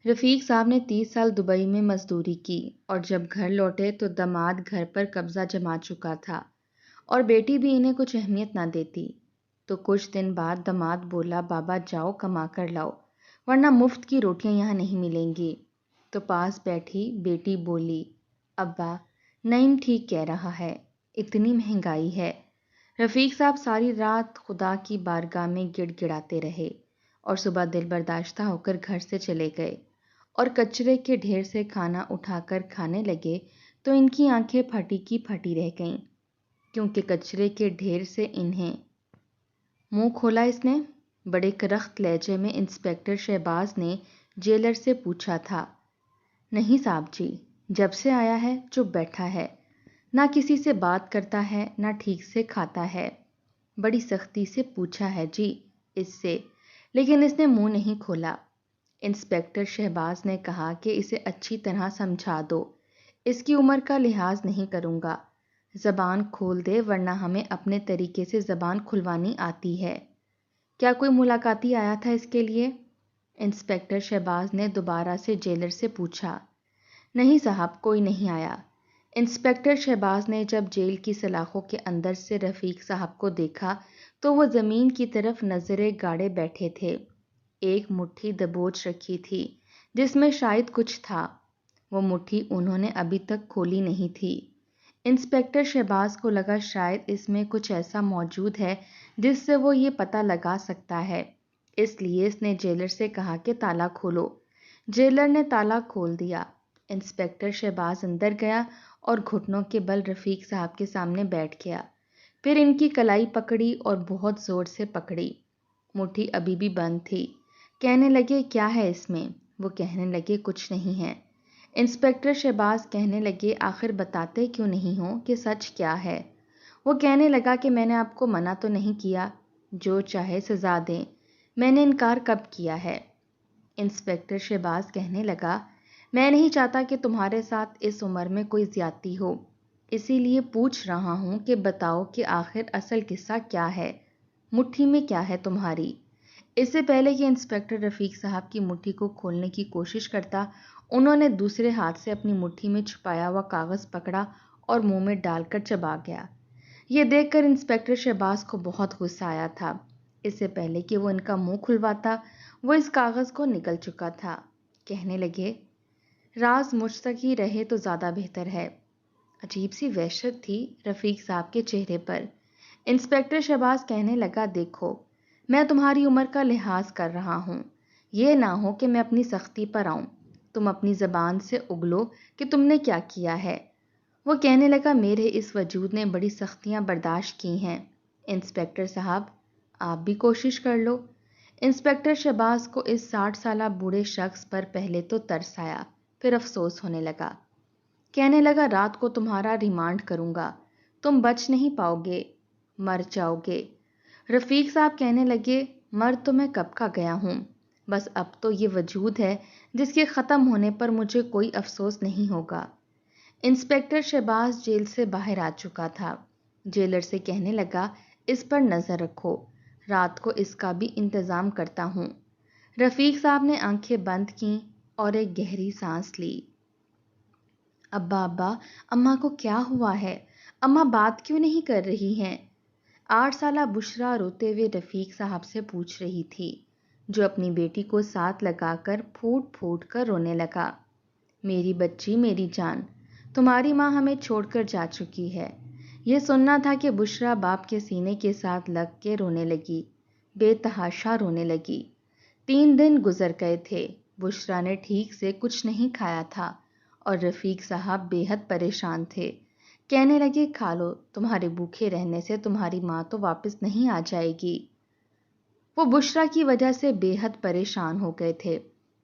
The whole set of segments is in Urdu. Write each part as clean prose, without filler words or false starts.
رفیق صاحب نے 30 سال دبئی میں مزدوری کی اور جب گھر لوٹے تو داماد گھر پر قبضہ جما چکا تھا اور بیٹی بھی انہیں کچھ اہمیت نہ دیتی۔ تو کچھ دن بعد داماد بولا، بابا جاؤ کما کر لاؤ ورنہ مفت کی روٹیاں یہاں نہیں ملیں گی۔ تو پاس بیٹھی بیٹی بولی، ابا نعیم ٹھیک کہہ رہا ہے، اتنی مہنگائی ہے۔ رفیق صاحب ساری رات خدا کی بارگاہ میں گڑ گڑاتے رہے اور صبح دل برداشتہ ہو کر گھر سے چلے گئے اور کچرے کے ڈھیر سے کھانا اٹھا کر کھانے لگے تو ان کی آنکھیں پھٹی کی پھٹی رہ گئیں، کیونکہ کچرے کے ڈھیر سے انہیں منہ کھولا۔ اس نے بڑے کرخت لہجے میں انسپکٹر شہباز نے جیلر سے پوچھا تھا۔ نہیں صاحب جی، جب سے آیا ہے چپ بیٹھا ہے، نہ کسی سے بات کرتا ہے نہ ٹھیک سے کھاتا ہے۔ بڑی سختی سے پوچھا ہے جی اس سے، لیکن اس نے منہ نہیں کھولا۔ انسپکٹر شہباز نے کہا کہ اسے اچھی طرح سمجھا دو، اس کی عمر کا لحاظ نہیں کروں گا، زبان کھول دے ورنہ ہمیں اپنے طریقے سے زبان کھلوانی آتی ہے۔ کیا کوئی ملاقاتی آیا تھا اس کے لیے؟ انسپکٹر شہباز نے دوبارہ سے جیلر سے پوچھا۔ نہیں صاحب، کوئی نہیں آیا۔ انسپکٹر شہباز نے جب جیل کی سلاخوں کے اندر سے رفیق صاحب کو دیکھا تو وہ زمین کی طرف نظریں گاڑے بیٹھے تھے۔ ایک مٹھی دبوچ رکھی تھی جس میں شاید کچھ تھا، وہ مٹھی انہوں نے ابھی تک کھولی نہیں تھی۔ انسپکٹر شہباز کو لگا شاید اس میں کچھ ایسا موجود ہے جس سے وہ یہ پتہ لگا سکتا ہے، اس لیے اس نے جیلر سے کہا کہ تالا کھولو۔ جیلر نے تالا کھول دیا۔ انسپکٹر شہباز اندر گیا اور گھٹنوں کے بل رفیق صاحب کے سامنے بیٹھ گیا، پھر ان کی کلائی پکڑی اور بہت زور سے پکڑی۔ مٹھی ابھی بھی بند تھی۔ کہنے لگے، کیا ہے اس میں؟ وہ کہنے لگے، کچھ نہیں ہے۔ انسپکٹر شہباز کہنے لگے، آخر بتاتے کیوں نہیں ہو کہ سچ کیا ہے؟ وہ کہنے لگا کہ میں نے آپ کو منع تو نہیں کیا، جو چاہے سزا دیں، میں نے انکار کب کیا ہے؟ انسپکٹر شہباز کہنے لگا، میں نہیں چاہتا کہ تمہارے ساتھ اس عمر میں کوئی زیادتی ہو، اسی لیے پوچھ رہا ہوں کہ بتاؤ کہ آخر اصل قصہ کیا ہے، مٹھی میں کیا ہے تمہاری؟ اس سے پہلے کہ انسپکٹر رفیق صاحب کی مٹھی کو کھولنے کی کوشش کرتا، انہوں نے دوسرے ہاتھ سے اپنی مٹھی میں چھپایا ہوا کاغذ پکڑا اور منہ میں ڈال کر چبا گیا۔ یہ دیکھ کر انسپکٹر شہباز کو بہت غصہ آیا تھا۔ اس سے پہلے کہ وہ ان کا منہ کھلواتا، وہ اس کاغذ کو نکل چکا تھا۔ کہنے لگے، راز مجھ تک ہی رہے تو زیادہ بہتر ہے۔ عجیب سی وحشت تھی رفیق صاحب کے چہرے پر۔ انسپکٹر شہباز کہنے لگا، دیکھو میں تمہاری عمر کا لحاظ کر رہا ہوں، یہ نہ ہو کہ میں اپنی سختی پر آؤں، تم اپنی زبان سے اگلو کہ تم نے کیا کیا ہے۔ وہ کہنے لگا، میرے اس وجود نے بڑی سختیاں برداشت کی ہیں، انسپکٹر صاحب آپ بھی کوشش کر لو۔ انسپکٹر شہباز کو اس 60 سالہ بوڑھے شخص پر پہلے تو ترس آیا، پھر افسوس ہونے لگا۔ کہنے لگا، رات کو تمہارا ریمانڈ کروں گا، تم بچ نہیں پاؤ گے، مر جاؤ گے۔ رفیق صاحب کہنے لگے، مر تو میں کب کا گیا ہوں، بس اب تو یہ وجود ہے جس کے ختم ہونے پر مجھے کوئی افسوس نہیں ہوگا۔ انسپکٹر شہباز جیل سے باہر آ چکا تھا۔ جیلر سے کہنے لگا، اس پر نظر رکھو، رات کو اس کا بھی انتظام کرتا ہوں۔ رفیق صاحب نے آنکھیں بند کیں اور ایک گہری سانس لی۔ ابا ابا، اماں کو کیا ہوا ہے؟ اماں بات کیوں نہیں کر رہی ہیں؟ 8 سالہ بشرا روتے ہوئے رفیق صاحب سے پوچھ رہی تھی، جو اپنی بیٹی کو ساتھ لگا کر پھوٹ پھوٹ کر رونے لگا۔ میری بچی، میری جان، تمہاری ماں ہمیں چھوڑ کر جا چکی ہے۔ یہ سننا تھا کہ بشرا باپ کے سینے کے ساتھ لگ کے رونے لگی، بے تحاشا رونے لگی۔ 3 دن گزر گئے تھے، بشرا نے ٹھیک سے کچھ نہیں کھایا تھا اور رفیق صاحب بے حد پریشان تھے۔ کہنے لگے، کھا لو، تمہارے بھوکے رہنے سے تمہاری ماں تو واپس نہیں آ جائے گی۔ وہ بشرا کی وجہ سے بے حد پریشان ہو گئے تھے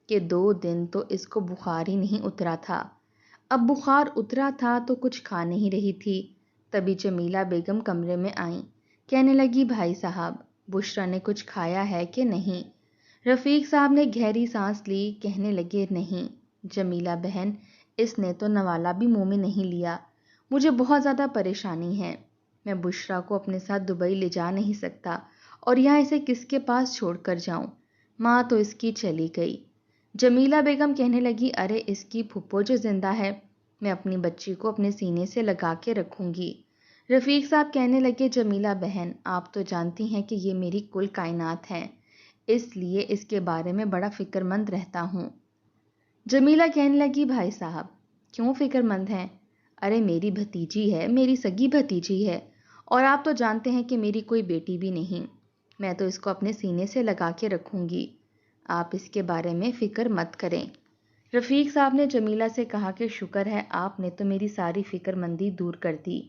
کہ 2 دن تو اس کو بخار ہی نہیں اترا تھا۔ اب بخار اترا تھا تو کچھ کھا نہیں رہی تھی۔ تبھی جمیلہ بیگم کمرے میں آئیں، کہنے لگی، بھائی صاحب بشرا نے کچھ کھایا ہے کہ نہیں؟ رفیق صاحب نے گہری سانس لی، کہنے لگے، نہیں جمیلہ بہن، اس نے تو نوالا بھی منہ میں نہیں لیا، مجھے بہت زیادہ پریشانی ہے، میں بشرا کو اپنے ساتھ دبئی لے جا نہیں سکتا اور یہاں اسے کس کے پاس چھوڑ کر جاؤں، ماں تو اس کی چلی گئی، جمیلہ بیگم کہنے لگی، ارے اس کی پھپھو جو زندہ ہے، میں اپنی بچی کو اپنے سینے سے لگا کے رکھوں گی۔ رفیق صاحب کہنے لگے، جمیلہ بہن، آپ تو جانتی ہیں کہ یہ میری کل کائنات ہے، اس لیے اس کے بارے میں بڑا فکر مند رہتا ہوں۔ جمیلہ کہنے لگی، بھائی صاحب کیوں فکر مند ہیں؟ ارے میری بھتیجی ہے، میری سگی بھتیجی ہے، اور آپ تو جانتے ہیں کہ میری کوئی بیٹی بھی نہیں، میں تو اس کو اپنے سینے سے لگا کے رکھوں گی، آپ اس کے بارے میں فکر مت کریں۔ رفیق صاحب نے جمیلہ سے کہا کہ شکر ہے، آپ نے تو میری ساری فکر مندی دور کر دی،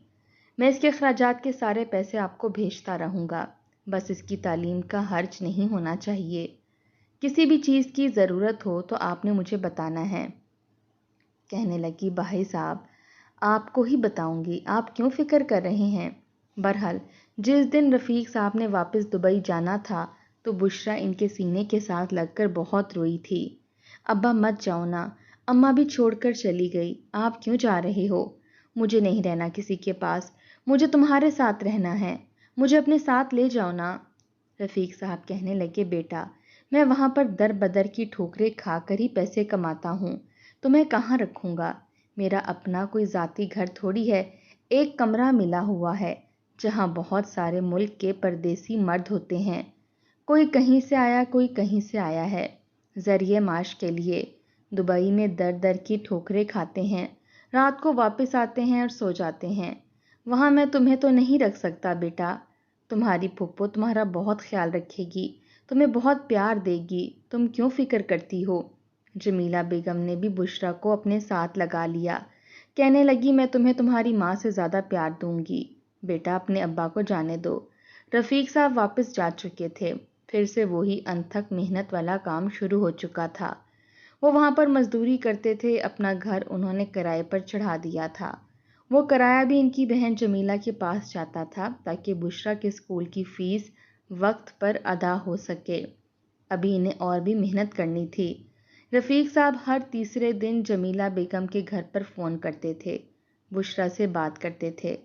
میں اس کے اخراجات کے سارے پیسے آپ کو بھیجتا رہوں گا، بس اس کی تعلیم کا حرج نہیں ہونا چاہیے، کسی بھی چیز کی ضرورت ہو تو آپ نے مجھے بتانا ہے۔ کہنے لگی، بھائی صاحب آپ کو ہی بتاؤں گی، آپ کیوں فکر کر رہے ہیں؟ بہرحال جس دن رفیق صاحب نے واپس دبئی جانا تھا تو بشرا ان کے سینے کے ساتھ لگ کر بہت روئی تھی۔ ابا مت جاؤ نا، اماں بھی چھوڑ کر چلی گئی، آپ کیوں جا رہے ہو؟ مجھے نہیں رہنا کسی کے پاس، مجھے تمہارے ساتھ رہنا ہے، مجھے اپنے ساتھ لے جاؤ نا۔ رفیق صاحب کہنے لگے، بیٹا میں وہاں پر در بدر کی ٹھوکریں کھا کر ہی پیسے کماتا ہوں، تو میں کہاں رکھوں گا؟ میرا اپنا کوئی ذاتی گھر تھوڑی ہے، ایک کمرہ ملا ہوا ہے جہاں بہت سارے ملک کے پردیسی مرد ہوتے ہیں، کوئی کہیں سے آیا کوئی کہیں سے آیا ہے، ذریعہ معاش کے لیے دبئی میں در در کی ٹھوکریں کھاتے ہیں، رات کو واپس آتے ہیں اور سو جاتے ہیں۔ وہاں میں تمہیں تو نہیں رکھ سکتا بیٹا، تمہاری پھپھو تمہارا بہت خیال رکھے گی، تمہیں بہت پیار دے گی، تم کیوں فکر کرتی ہو؟ جمیلہ بیگم نے بھی بشرا کو اپنے ساتھ لگا لیا، کہنے لگی، میں تمہیں تمہاری ماں سے زیادہ پیار دوں گی، بیٹا اپنے ابا کو جانے دو۔ رفیق صاحب واپس جا چکے تھے، پھر سے وہی انتھک محنت والا کام شروع ہو چکا تھا، وہ وہاں پر مزدوری کرتے تھے، اپنا گھر انہوں نے کرائے پر چڑھا دیا تھا، وہ کرایہ بھی ان کی بہن جمیلہ کے پاس جاتا تھا تاکہ بشرا کے اسکول کی فیس وقت پر ادا ہو سکے، ابھی انہیں اور بھی محنت کرنی تھی۔ رفیق صاحب ہر تیسرے دن جمیلہ بیگم کے گھر پر فون کرتے تھے، بشرا سے بات کرتے تھے،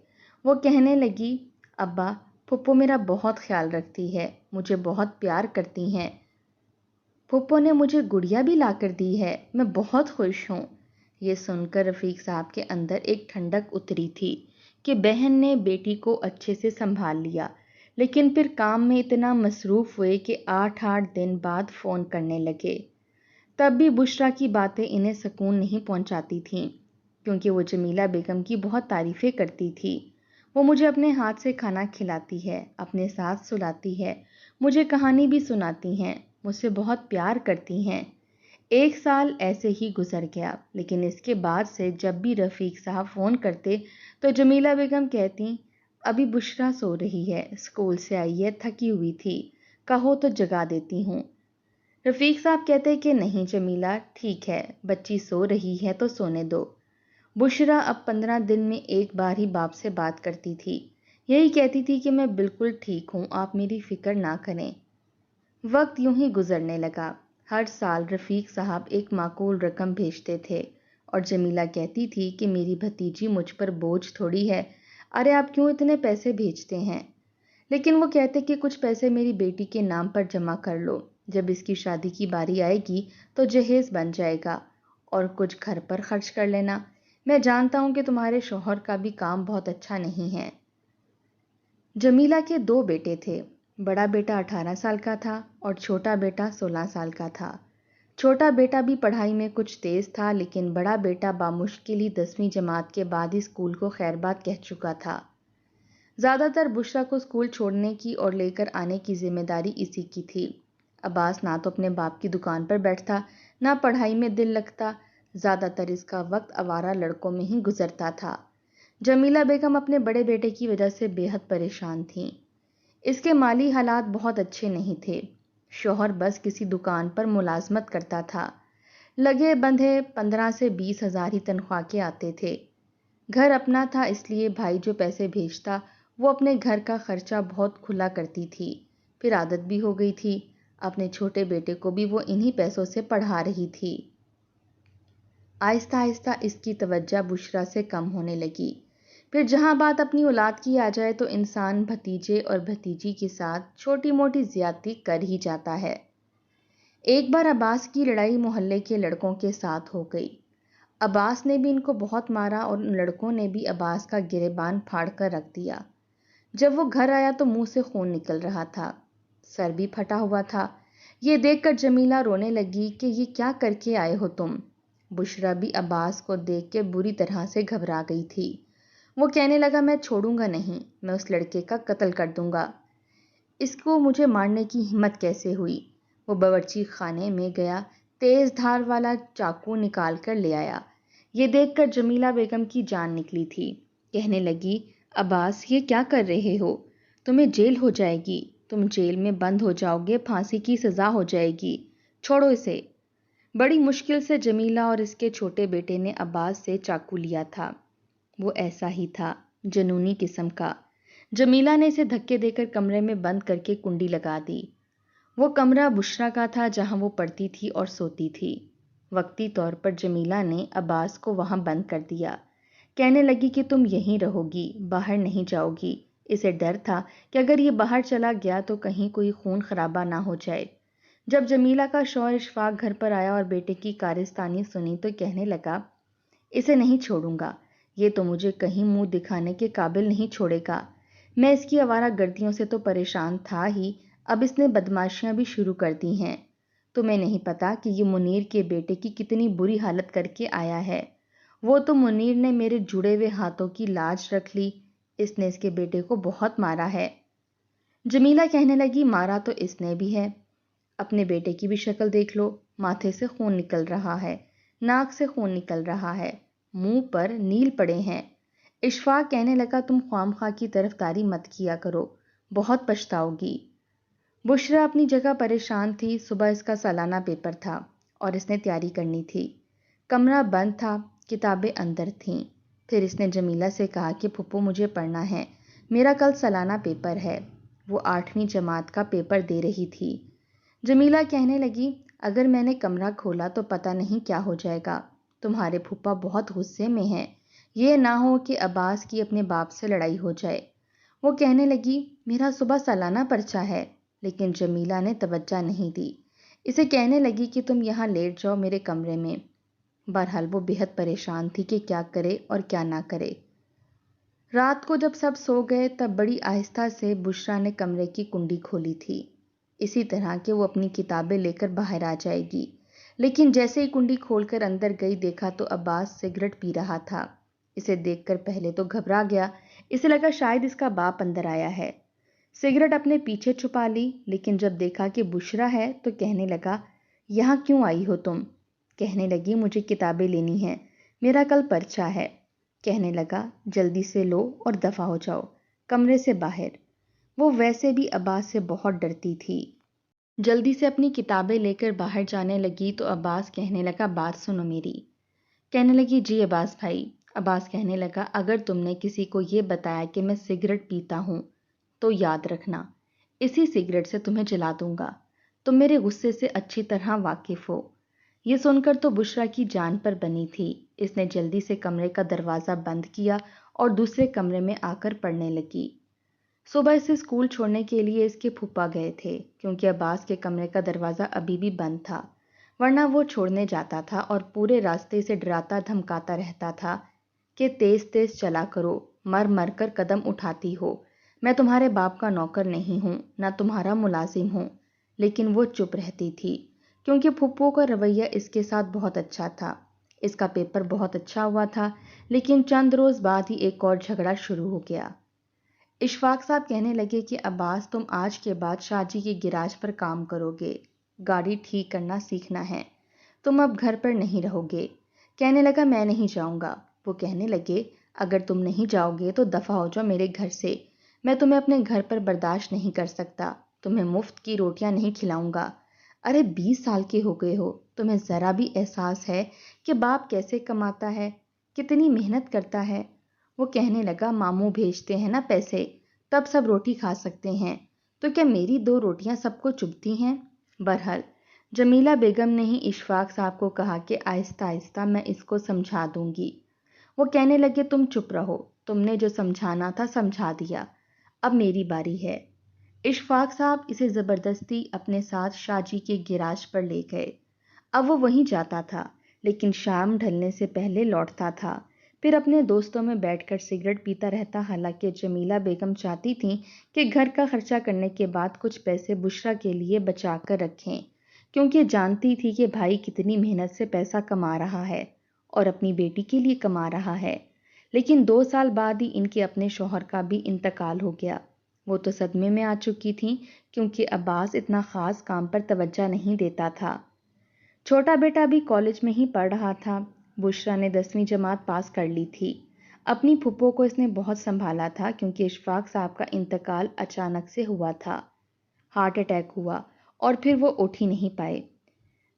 وہ کہنے لگی، ابا پھپھو میرا بہت خیال رکھتی ہے، مجھے بہت پیار کرتی ہیں، پھپھو نے مجھے گڑیا بھی لا کر دی ہے، میں بہت خوش ہوں۔ یہ سن کر رفیق صاحب کے اندر ایک ٹھنڈک اتری تھی کہ بہن نے بیٹی کو اچھے سے سنبھال لیا، لیکن پھر کام میں اتنا مصروف ہوئے کہ 8 دن بعد فون کرنے لگے۔ تب بھی بشرا کی باتیں انہیں سکون نہیں پہنچاتی تھیں، کیونکہ وہ جمیلہ بیگم کی بہت تعریفیں کرتی تھی، وہ مجھے اپنے ہاتھ سے کھانا کھلاتی ہے، اپنے ساتھ سلاتی ہے، مجھے کہانی بھی سناتی ہیں، مجھ سے بہت پیار کرتی ہیں۔ 1 سال ایسے ہی گزر گیا، لیکن اس کے بعد سے جب بھی رفیق صاحب فون کرتے تو جمیلہ بیگم کہتی، ابھی بشرا سو رہی ہے، اسکول سے آئی ہے، تھکی ہوئی تھی، کہو تو جگا دیتی ہوں۔ رفیق صاحب کہتے کہ نہیں جمیلہ، ٹھیک ہے، بچی سو رہی ہے تو سونے دو۔ بشرا اب 15 دن میں ایک بار ہی باپ سے بات کرتی تھی، یہی کہتی تھی کہ میں بالکل ٹھیک ہوں، آپ میری فکر نہ کریں۔ وقت یوں ہی گزرنے لگا، ہر سال رفیق صاحب ایک معقول رقم بھیجتے تھے، اور جمیلہ کہتی تھی کہ میری بھتیجی مجھ پر بوجھ تھوڑی ہے، ارے آپ کیوں اتنے پیسے بھیجتے ہیں؟ لیکن وہ کہتے کہ کچھ پیسے میری بیٹی کے نام پر جمع کر لو، جب اس کی شادی کی باری آئے گی تو جہیز بن جائے گا، اور کچھ گھر پر خرچ کر لینا، میں جانتا ہوں کہ تمہارے شوہر کا بھی کام بہت اچھا نہیں ہے۔ جمیلہ کے 2 بیٹے تھے، بڑا بیٹا 18 سال کا تھا اور چھوٹا بیٹا 16 سال کا تھا۔ چھوٹا بیٹا بھی پڑھائی میں کچھ تیز تھا، لیکن بڑا بیٹا بامشکل ہی 10ویں جماعت کے بعد ہی اسکول کو خیر بات کہہ چکا تھا۔ زیادہ تر بشرا کو اسکول چھوڑنے کی اور لے کر آنے کی ذمہ داری اسی کی تھی۔ عباس نہ تو اپنے باپ کی دکان پر بیٹھتا، نہ پڑھائی میں دل لگتا، زیادہ تر اس کا وقت آوارہ لڑکوں میں ہی گزرتا تھا۔ جمیلہ بیگم اپنے بڑے بیٹے کی وجہ سے بے حد پریشان تھیں، اس کے مالی حالات بہت اچھے نہیں تھے، شوہر بس کسی دکان پر ملازمت کرتا تھا، لگے بندھے 15 سے 20 ہزار ہی تنخواہ کے آتے تھے، گھر اپنا تھا اس لیے بھائی جو پیسے بھیجتا وہ اپنے گھر کا خرچہ بہت کھلا کرتی تھی، پھر عادت بھی ہو گئی تھی، اپنے چھوٹے بیٹے کو بھی وہ انہی پیسوں سے پڑھا رہی تھی۔ آہستہ آہستہ اس کی توجہ بشرا سے کم ہونے لگی، پھر جہاں بات اپنی اولاد کی آ جائے تو انسان بھتیجے اور بھتیجی کے ساتھ چھوٹی موٹی زیادتی کر ہی جاتا ہے۔ ایک بار عباس کی لڑائی محلے کے لڑکوں کے ساتھ ہو گئی۔ عباس نے بھی ان کو بہت مارا اور ان لڑکوں نے بھی عباس کا گریبان پھاڑ کر رکھ دیا۔ جب وہ گھر آیا تو منہ سے خون نکل رہا تھا، سر بھی پھٹا ہوا تھا۔ یہ دیکھ کر جمیلہ رونے لگی کہ یہ کیا کر کے آئے ہو تم؟ بشریٰ بھی عباس کو دیکھ کے بری طرح سے گھبرا گئی تھی۔ وہ کہنے لگا میں چھوڑوں گا نہیں، میں اس لڑکے کا قتل کر دوں گا۔ اس کو مجھے مارنے کی ہمت کیسے ہوئی؟ وہ باورچی خانے میں گیا، تیز دھار والا چاقو نکال کر لے آیا۔ یہ دیکھ کر جمیلہ بیگم کی جان نکلی تھی۔ کہنے لگی عباس یہ کیا کر رہے ہو؟ تمہیں جیل ہو جائے گی، تم جیل میں بند ہو جاؤ گے، پھانسی کی سزا ہو جائے گی، چھوڑو اسے۔ بڑی مشکل سے جمیلہ اور اس کے چھوٹے بیٹے نے عباس سے چاقو لیا تھا۔ وہ ایسا ہی تھا، جنونی قسم کا۔ جمیلہ نے اسے دھکے دے کر کمرے میں بند کر کے کنڈی لگا دی۔ وہ کمرہ بشریٰ کا تھا جہاں وہ پڑھتی تھی اور سوتی تھی۔ وقتی طور پر جمیلہ نے عباس کو وہاں بند کر دیا۔ کہنے لگی کہ تم یہیں رہو گی، باہر نہیں جاؤ گی۔ اسے ڈر تھا کہ اگر یہ باہر چلا گیا تو کہیں کوئی خون خرابہ نہ ہو جائے۔ جب جمیلہ کا شوہر اشفاق گھر پر آیا اور بیٹے کی کارستانی سنی تو کہنے لگا اسے نہیں چھوڑوں گا، یہ تو مجھے کہیں منہ دکھانے کے قابل نہیں چھوڑے گا۔ میں اس کی آوارہ گردیوں سے تو پریشان تھا ہی، اب اس نے بدمعاشیاں بھی شروع کر دی ہیں۔ تمہیں نہیں پتا کہ یہ منیر کے بیٹے کی کتنی بری حالت کر کے آیا ہے۔ وہ تو منیر نے میرے جڑے ہوئے ہاتھوں کی لاج رکھ لی، اس نے اس کے بیٹے کو بہت مارا ہے۔ جمیلہ کہنے لگی مارا تو اس نے بھی ہے، اپنے بیٹے کی بھی شکل دیکھ لو، ماتھے سے خون نکل رہا ہے، ناک سے خون نکل رہا ہے، منہ پر نیل پڑے ہیں۔ اشفاق کہنے لگا تم خواہ کی طرفداری مت کیا کرو، بہت پچھتاؤ گی۔ بشریٰ اپنی جگہ پریشان تھی، صبح اس کا سالانہ پیپر تھا اور اس نے تیاری کرنی تھی۔ کمرہ بند تھا، کتابیں اندر تھیں۔ پھر اس نے جمیلہ سے کہا کہ پھپھو مجھے پڑھنا ہے، میرا کل سالانہ پیپر ہے۔ وہ 8ویں جماعت کا پیپر دے رہی تھی۔ جمیلہ کہنے لگی اگر میں نے کمرہ کھولا تو پتہ نہیں کیا ہو جائے گا، تمہارے پھپھا بہت غصے میں ہیں، یہ نہ ہو کہ عباس کی اپنے باپ سے لڑائی ہو جائے۔ وہ کہنے لگی میرا صبح سالانہ پرچہ ہے، لیکن جمیلہ نے توجہ نہیں دی۔ اسے کہنے لگی کہ تم یہاں لیٹ جاؤ میرے کمرے میں۔ بہرحال وہ بہت پریشان تھی کہ کیا کرے اور کیا نہ کرے۔ رات کو جب سب سو گئے تب بڑی آہستہ سے بشریٰ نے کمرے کی کنڈی کھولی تھی، اسی طرح کہ وہ اپنی کتابیں لے کر باہر آ جائے گی، لیکن جیسے ہی کنڈی کھول کر اندر گئی دیکھا تو عباس سگریٹ پی رہا تھا۔ اسے دیکھ کر پہلے تو گھبرا گیا، اسے لگا شاید اس کا باپ اندر آیا ہے۔ سگریٹ اپنے پیچھے چھپا لی، لیکن جب دیکھا کہ بشریٰ ہے تو کہنے لگا یہاں کیوں آئی ہو تم؟ کہنے لگی مجھے کتابیں لینی ہیں، میرا کل پرچہ ہے۔ کہنے لگا جلدی سے لو اور دفع ہو جاؤ کمرے سے باہر۔ وہ ویسے بھی عباس سے بہت ڈرتی تھی۔ جلدی سے اپنی کتابیں لے کر باہر جانے لگی تو عباس کہنے لگا بات سنو میری۔ کہنے لگی جی عباس بھائی۔ عباس کہنے لگا اگر تم نے کسی کو یہ بتایا کہ میں سگریٹ پیتا ہوں تو یاد رکھنا اسی سگریٹ سے تمہیں جلا دوں گا، تم میرے غصے سے اچھی طرح واقف ہو۔ یہ سن کر تو بشریٰ کی جان پر بنی تھی، اس نے جلدی سے کمرے کا دروازہ بند کیا اور دوسرے کمرے میں آ کر پڑھنے لگی۔ صبح اسے اسکول چھوڑنے کے لیے اس کے پھپھا گئے تھے، کیونکہ عباس کے کمرے کا دروازہ ابھی بھی بند تھا، ورنہ وہ چھوڑنے جاتا تھا اور پورے راستے سے ڈراتا دھمکاتا رہتا تھا کہ تیز تیز چلا کرو، مر مر کر قدم اٹھاتی ہو، میں تمہارے باپ کا نوکر نہیں ہوں، نہ تمہارا ملازم ہوں۔ لیکن وہ چپ رہتی تھی، کیونکہ پھپھو کا رویہ اس کے ساتھ بہت اچھا تھا۔ اس کا پیپر بہت اچھا ہوا تھا، لیکن چند روز بعد ہی ایک اور جھگڑا شروع ہو گیا۔ اشفاق صاحب کہنے لگے کہ عباس تم آج کے بعد شاہ جی کے گراج پر کام کرو گے، گاڑی ٹھیک کرنا سیکھنا ہے، تم اب گھر پر نہیں رہو گے۔ کہنے لگا میں نہیں جاؤں گا۔ وہ کہنے لگے اگر تم نہیں جاؤ گے تو دفع ہو جاؤ میرے گھر سے، میں تمہیں اپنے گھر پر برداشت نہیں کر سکتا، تمہیں مفت کی روٹیاں نہیں کھلاؤں گا۔ ارے 20 سال کے ہو گئے ہو، تمہیں ذرا بھی احساس ہے کہ باپ کیسے کماتا ہے، کتنی محنت کرتا ہے؟ وہ کہنے لگا ماموں بھیجتے ہیں نا پیسے، تب سب روٹی کھا سکتے ہیں، تو کیا میری 2 روٹیاں سب کو چبھتی ہیں؟ بہرحال جمیلہ بیگم نے ہی اشفاق صاحب کو کہا کہ آہستہ آہستہ میں اس کو سمجھا دوں گی۔ وہ کہنے لگے تم چپ رہو، تم نے جو سمجھانا تھا سمجھا دیا، اب میری باری ہے۔ اشفاق صاحب اسے زبردستی اپنے ساتھ شاجی کے گیراج پر لے گئے۔ اب وہ وہیں جاتا تھا، لیکن شام ڈھلنے سے پہلے لوٹتا تھا، پھر اپنے دوستوں میں بیٹھ کر سگریٹ پیتا رہتا۔ حالانکہ جمیلہ بیگم چاہتی تھیں کہ گھر کا خرچہ کرنے کے بعد کچھ پیسے بشریٰ کے لیے بچا کر رکھیں، کیونکہ جانتی تھی کہ بھائی کتنی محنت سے پیسہ کما رہا ہے اور اپنی بیٹی کے لیے کما رہا ہے۔ لیکن 2 سال بعد ہی ان کے اپنے شوہر کا بھی انتقال ہو گیا۔ وہ تو صدمے میں آ چکی تھیں، کیونکہ عباس اتنا خاص کام پر توجہ نہیں دیتا تھا۔ چھوٹا بیٹا بھی کالج میں ہی پڑھ رہا تھا۔ بشریٰ نے 10ویں جماعت پاس کر لی تھی۔ اپنی پھپھو کو اس نے بہت سنبھالا تھا، کیونکہ اشفاق صاحب کا انتقال اچانک سے ہوا تھا۔ ہارٹ اٹیک ہوا اور پھر وہ اٹھ ہی نہیں پائے۔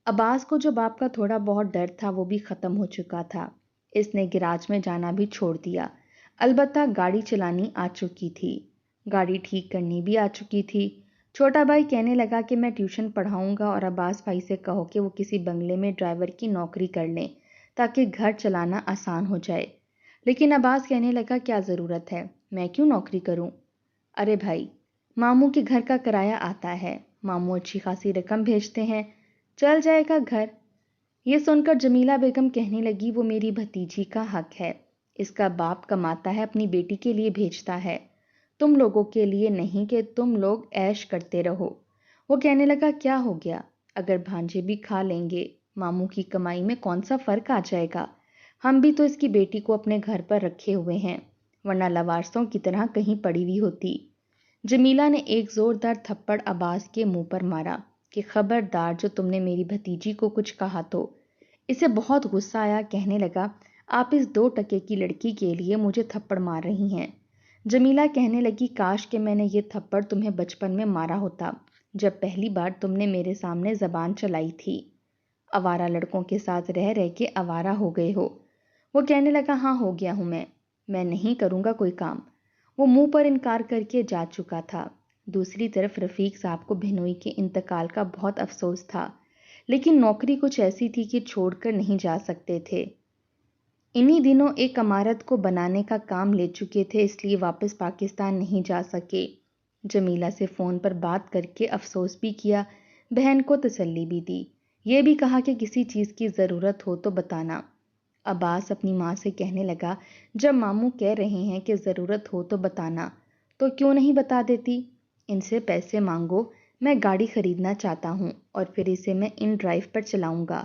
عباس کو جو باپ کا تھوڑا بہت ڈر تھا وہ بھی ختم ہو چکا تھا۔ اس نے گراج میں جانا بھی چھوڑ دیا۔ البتہ گاڑی چلانی آ چکی تھی، گاڑی ٹھیک کرنی بھی آ چکی تھی۔ چھوٹا بھائی کہنے لگا کہ میں ٹیوشن پڑھاؤں گا، اور عباس بھائی سے کہو کہ وہ کسی بنگلے میں ڈرائیور کی نوکری کر لیں تاکہ گھر چلانا آسان ہو جائے۔ لیکن عباس کہنے لگا کیا ضرورت ہے، میں کیوں نوکری کروں؟ ارے بھائی، ماموں کے گھر کا کرایہ آتا ہے، ماموں اچھی خاصی رقم بھیجتے ہیں، چل جائے گا گھر۔ یہ سن کر جمیلہ بیگم کہنے لگی وہ میری بھتیجی کا حق ہے، اس کا باپ کماتا ہے، اپنی بیٹی کے لیے بھیجتا ہے، تم لوگوں کے لیے نہیں کہ تم لوگ عیش کرتے رہو۔ وہ کہنے لگا کیا ہو گیا، اگر بھانجے بھی کھا لیں گے، ماموں کی کمائی میں کون سا فرق آ جائے گا؟ ہم بھی تو اس کی بیٹی کو اپنے گھر پر رکھے ہوئے ہیں، ورنہ لوارسوں کی طرح کہیں پڑی ہوئی ہوتی۔ جمیلہ نے ایک زوردار تھپڑ عباس کے منہ پر مارا کہ خبردار جو تم نے میری بھتیجی کو کچھ کہا تو۔ اسے بہت غصہ آیا، کہنے لگا آپ اس 2 ٹکے کی لڑکی کے لیے مجھے تھپڑ مار رہی ہیں۔ جمیلہ کہنے لگی کاش کہ میں نے یہ تھپڑ تمہیں بچپن میں مارا ہوتا، جب پہلی بار تم نے میرے سامنے زبان چلائی تھی۔ آوارہ لڑکوں کے ساتھ رہ رہ کے آوارہ ہو گئے ہو۔ وہ کہنے لگا ہاں ہو گیا ہوں میں نہیں کروں گا کوئی کام۔ وہ منہ پر انکار کر کے جا چکا تھا۔ دوسری طرف رفیق صاحب کو بہنوئی کے انتقال کا بہت افسوس تھا، لیکن نوکری کچھ ایسی تھی کہ چھوڑ کر نہیں جا سکتے تھے۔ انہی دنوں ایک عمارت کو بنانے کا کام لے چکے تھے، اس لیے واپس پاکستان نہیں جا سکے۔ جمیلہ سے فون پر بات کر کے افسوس بھی کیا، بہن کو تسلی بھی دی، یہ بھی کہا کہ کسی چیز کی ضرورت ہو تو بتانا۔ عباس اپنی ماں سے کہنے لگا جب ماموں کہہ رہے ہیں کہ ضرورت ہو تو بتانا، تو کیوں نہیں بتا دیتی؟ ان سے پیسے مانگو، میں گاڑی خریدنا چاہتا ہوں اور پھر اسے میں ان ڈرائیو پر چلاؤں گا،